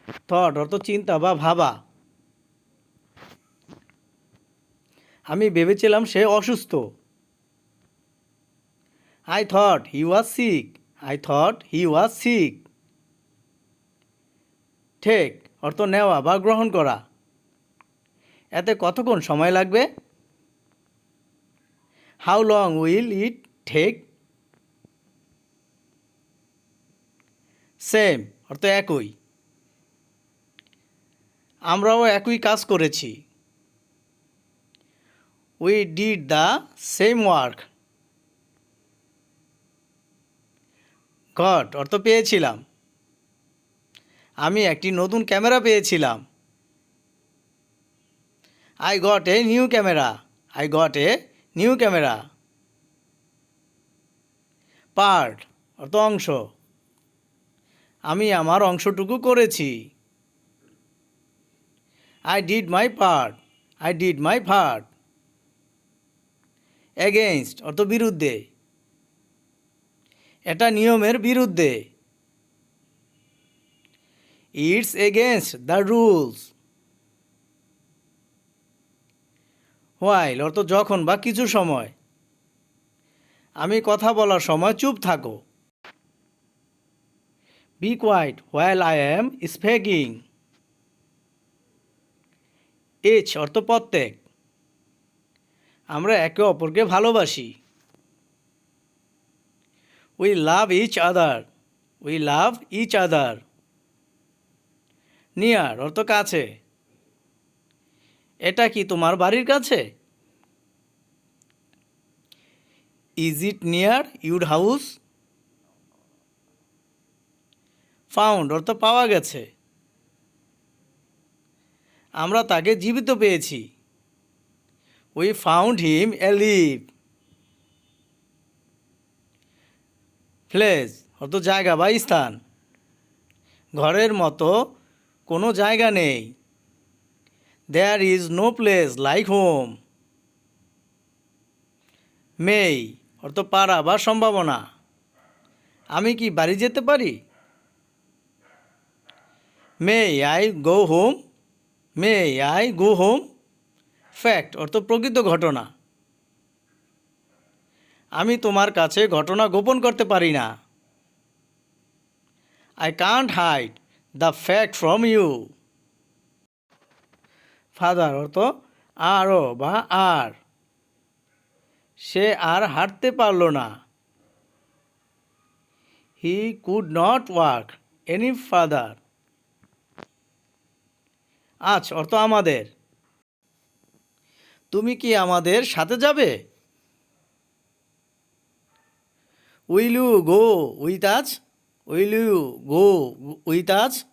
Thought অর্থ চিন্তা বা ভাবা। আমি ভেবেছিলাম সে অসুস্থ। I thought he was sick. I thought he was sick. Take অর্থ নেওয়া বা গ্রহণ করা। এতে কতক্ষণ সময় লাগবে? How long will it take? Same অর্থ একই। আমরাও একই কাজ করেছি। We did the same work. Got অর্থ পেয়েছিলাম। আমি একটি নতুন ক্যামেরা পেয়েছিলাম। I got a new camera. I got a new camera. Part অর্থ অংশ। আমি আমার অংশটুকু করেছি। I did my part. I did my part. Against অর্থ বিরুদ্ধে। এটা নিয়মের বিরুদ্ধে। It's against the rules. While অর্থ যখন বা কিছু সময়। আমি কথা বলার সময় চুপ থাকো। Be quiet while I am speaking. Each অর্থ প্রত্যেক। আমরা একে অপরকে ভালোবাসি। We love each other. We love each other. Near অর্থ কাছে। এটা কি তোমার বাড়ির কাছে? Is it near your house? Found অর্থ পাওয়া গেছে। আমরা তাকে জীবিত পেয়েছি। We found him alive. Place অর্থ জায়গা বা স্থান। ঘরের মতো কোনো জায়গা নেই। There is no place like home. May অর্থ পারা বা সম্ভাবনা। আমি কি বাড়ি যেতে পারি? May I go home? May I go home? Fact অর্থ প্রকৃত ঘটনা। আমি তোমার কাছে ঘটনা গোপন করতে পারি না। I can't hide the fact from you. Further অর্থ আরও বা আর। সে আর হাঁটতে পারল না। He could not walk any further. Us অর্থ আমাদের। তুমি কি আমাদের সাথে যাবে? Will you go with us? Will you go with আজ?